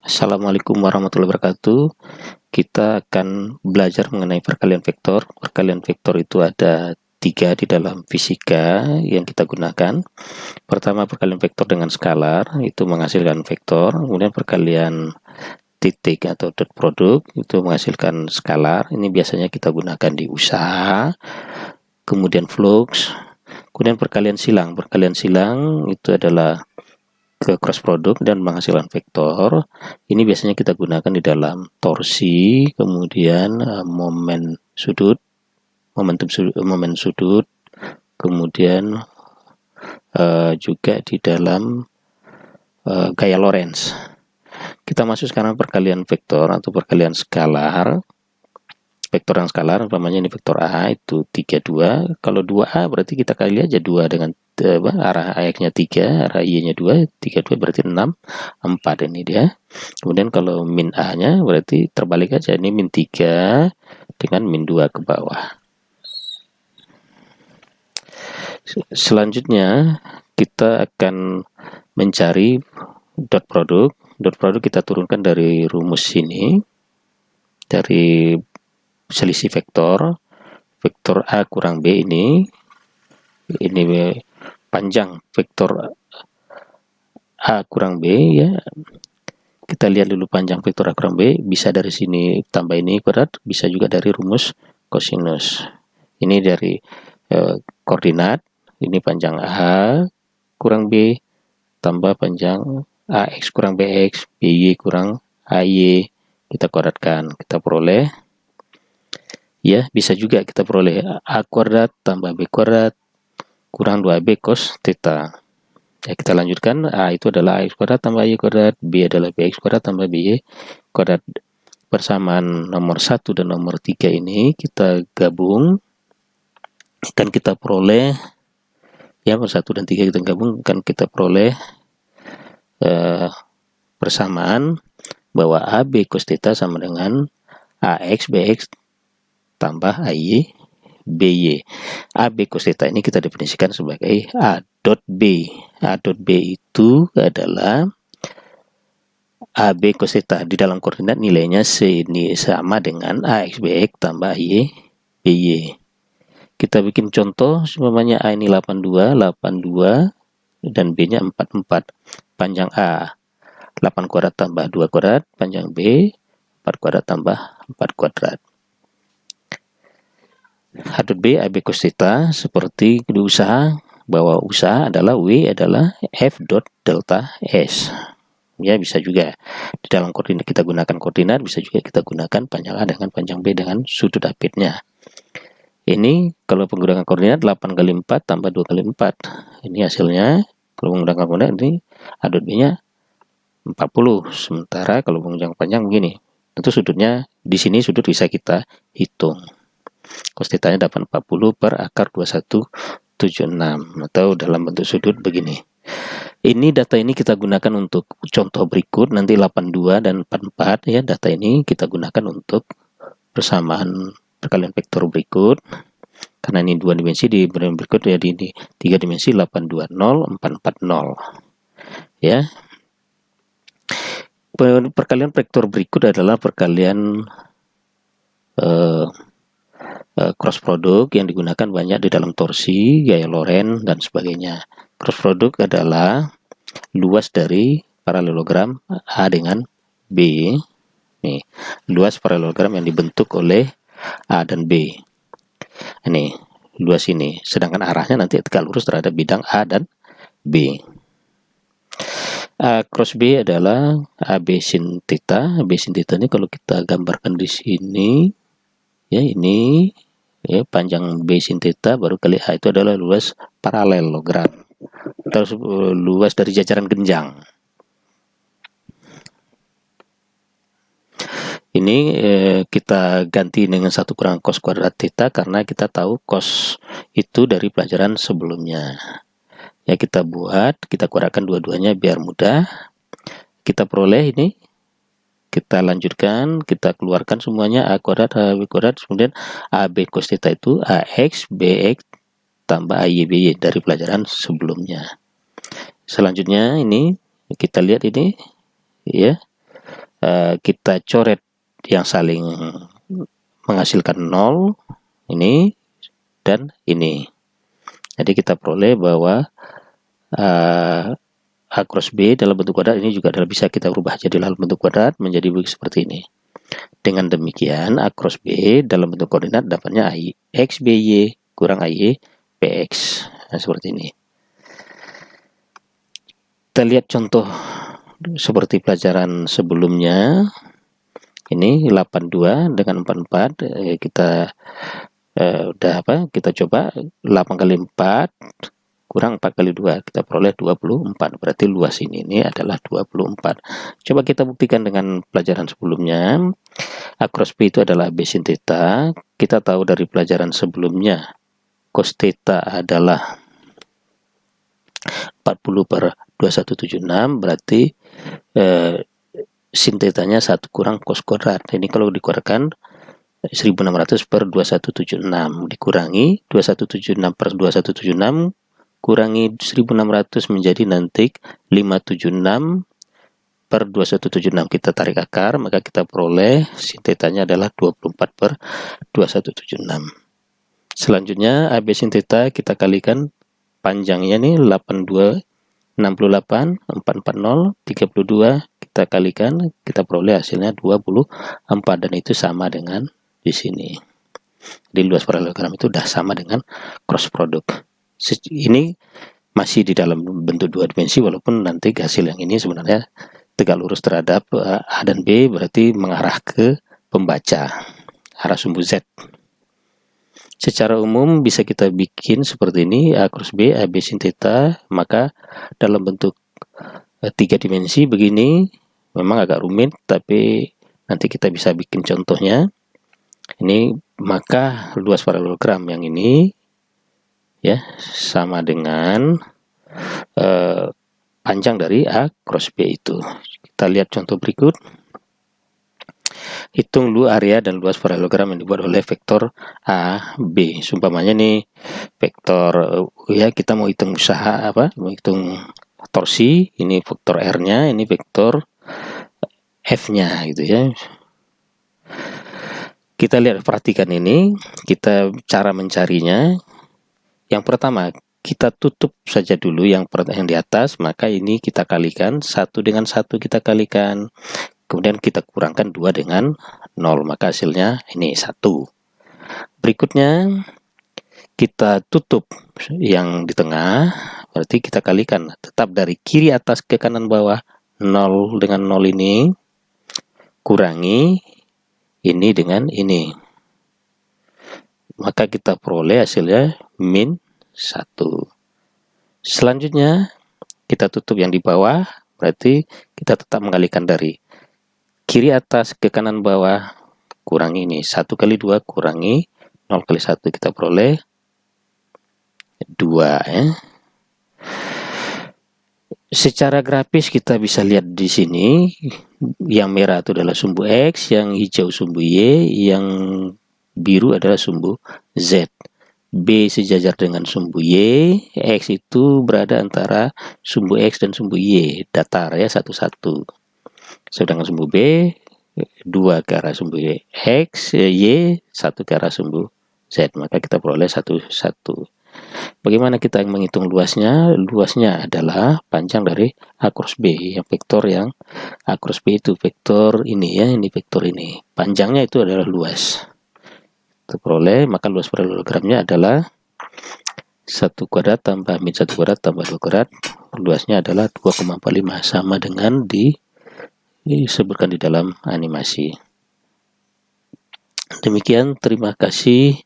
Assalamualaikum warahmatullahi wabarakatuh. Kita akan belajar mengenai perkalian vektor. Perkalian vektor itu ada 3 di dalam fisika yang kita gunakan. Pertama, perkalian vektor dengan skalar, itu menghasilkan vektor. Kemudian perkalian titik atau dot product, itu menghasilkan skalar. Ini biasanya kita gunakan di usaha. Kemudian flux. Kemudian perkalian silang. Perkalian silang itu adalah ke cross product dan menghasilkan vektor. Ini biasanya kita gunakan di dalam torsi, kemudian momen sudut, momen sudut, kemudian juga di dalam gaya Lorentz. Kita masuk sekarang perkalian vektor atau perkalian skalar. Vektor yang skalar, umpamanya ini vektor A itu 32. Kalau 2A berarti kita kali aja 2 dengan arah AX-nya 3, arah Y-nya 2, 32 berarti 6, 4 ini dia. Kemudian kalau min A-nya berarti terbalik aja, ini min 3 dengan min 2 ke bawah. Selanjutnya kita akan mencari dot product. Dot product kita turunkan dari rumus ini, dari selisih vektor A kurang B ini panjang vektor A kurang B ya. Kita lihat dulu panjang vektor A kurang B, bisa dari sini tambah ini kuadrat, bisa juga dari rumus kosinus. Ini dari koordinat, ini panjang A kurang B tambah panjang AX kurang BX, BY kurang AY, kita kuadratkan, kita peroleh ya, bisa juga kita peroleh A kuadrat tambah B kuadrat kurang 2B cos theta. Ya, kita lanjutkan. A itu adalah AX kuadrat tambah Y kuadrat, B adalah BX kuadrat tambah BY kuadrat. Persamaan nomor 1 dan nomor 3 ini kita gabung, kan kita peroleh ya, nomor 1 dan 3 kita gabung, kan kita peroleh persamaan bahwa AB cos theta sama dengan AX BX tambah AY BY. AB cos theta ini kita definisikan sebagai A dot B. A dot B itu adalah AB cos theta. Di dalam koordinat nilainya ini sama dengan AX BX tambah AY BY. Kita bikin contoh, semuanya A ini 82 dan B-nya 44. Panjang A 8 kuadrat tambah 2 kuadrat, panjang B 4 kuadrat tambah 4 kuadrat. H dot B AB cos theta seperti di usaha, bahwa usaha adalah W adalah F dot delta S. Ya, bisa juga di dalam koordinat kita gunakan koordinat, bisa juga kita gunakan panjang A dengan panjang B dengan sudut apitnya. Ini kalau menggunakan koordinat 8 kali 4 tambah 2 kali 4. Ini hasilnya kalau menggunakan koordinat ini A dot B-nya 40. Sementara kalau menggunakan panjang begini. Tentu sudutnya di sini sudut bisa kita hitung. Cos theta-nya dapat 40 per akar 2176 atau dalam bentuk sudut begini. Ini data ini kita gunakan untuk contoh berikut, nanti 82 dan 44 ya, data ini kita gunakan untuk persamaan perkalian vektor berikut. Karena ini 2 dimensi, di berikut ya di 3 dimensi 820 440 ya. Perkalian vektor berikut adalah perkalian cross product yang digunakan banyak di dalam torsi, gaya Lorentz dan sebagainya. Cross product adalah luas dari paralelogram A dengan B. Nih, luas paralelogram yang dibentuk oleh A dan B. Ini luas ini, sedangkan arahnya nanti tegak lurus terhadap bidang A dan B. A cross B adalah AB sin theta. AB sin theta ini kalau kita gambarkan di sini ya, ini ya, panjang B sin theta baru kali A itu adalah luas paralelogram atau luas dari jajaran genjang. Ini kita ganti dengan 1 kurang cos kuadrat theta karena kita tahu cos itu dari pelajaran sebelumnya. Ya, kita buat, kita kuadratkan dua-duanya biar mudah. Kita peroleh ini, kita lanjutkan, kita keluarkan semuanya A kuadrat, AB kuadrat, kemudian AB cos theta itu AX BX tambah AY BY dari pelajaran sebelumnya. Selanjutnya ini kita lihat ini ya, kita coret yang saling menghasilkan 0 ini dan ini. Jadi kita peroleh bahwa A cross B dalam bentuk kuadrat ini juga bisa kita rubah jadi dalam bentuk kuadrat menjadi seperti ini. Dengan demikian A cross B dalam bentuk koordinat dapatnya X BY kurang AY PX. Nah, seperti ini. Kita lihat contoh seperti pelajaran sebelumnya. Ini 82 dengan 44 kita kita coba 8 kali 4 kurang 4 kali 2 kita peroleh 24, berarti luas ini adalah 24. Coba kita buktikan dengan pelajaran sebelumnya. A cross B itu adalah B sin theta. Kita tahu dari pelajaran sebelumnya cos theta adalah 40/2176, berarti sin theta-nya 1 kurang cos kuadrat. Ini kalau dikuadratkan 1600/2176 dikurangi 2176/2176 kurangi 1600 menjadi nanti 576/2176. Kita tarik akar, maka kita peroleh sin theta-nya adalah 24/2176. Selanjutnya AB sin theta kita kalikan panjangnya nih 82 68 440 32, kita kalikan, kita peroleh hasilnya 24, dan itu sama dengan di sini. Di luas paralelogram itu sudah sama dengan cross product. Ini masih di dalam bentuk 2 dimensi, walaupun nanti hasil yang ini sebenarnya tegak lurus terhadap A dan B, berarti mengarah ke pembaca, arah sumbu Z. Secara umum bisa kita bikin seperti ini, A cross B, AB sin theta, maka dalam bentuk 3 dimensi begini memang agak rumit, tapi nanti kita bisa bikin contohnya. Ini maka luas paralelogram yang ini ya sama dengan panjang dari A cross B itu. Kita lihat contoh berikut. Hitung dulu area dan luas paralelogram yang dibuat oleh vektor A, B. Sumpamanya nih vektor ya, kita mau hitung usaha mau hitung torsi, ini vektor R-nya, ini vektor F-nya gitu ya. Kita lihat, perhatikan ini, kita cara mencarinya. Yang pertama, kita tutup saja dulu yang di atas, maka ini kita kalikan, 1 dengan 1 kita kalikan. Kemudian kita kurangkan 2 dengan 0, maka hasilnya ini 1. Berikutnya, kita tutup yang di tengah, berarti kita kalikan. Tetap dari kiri atas ke kanan bawah, 0 dengan 0 ini, kurangi ini dengan ini. Maka kita peroleh hasilnya min 1. Selanjutnya kita tutup yang di bawah, berarti kita tetap mengalihkan dari kiri atas ke kanan bawah, kurangi ini 1 kali 2 kurangi 0 kali 1, kita peroleh 2 ya. Secara grafis kita bisa lihat di sini, yang merah itu adalah sumbu X, yang hijau sumbu Y, yang biru adalah sumbu Z. B sejajar dengan sumbu Y, X itu berada antara sumbu X dan sumbu Y, datar ya, satu-satu. Sedangkan sumbu B 2 ke arah sumbu X, Y 1 ke arah sumbu Z, maka kita peroleh 1, 1. Bagaimana kita menghitung luasnya? Luasnya adalah panjang dari A cross B, yang vektor yang A cross B itu vektor ini ya, ini vektor ini. Panjangnya itu adalah luas. Kita peroleh, maka luas paralelogramnya adalah 1 kuadrat tambah min 1 kuadrat tambah 2 kuadrat. Luasnya adalah 2,45, sama dengan disebutkan di dalam animasi. Demikian, terima kasih.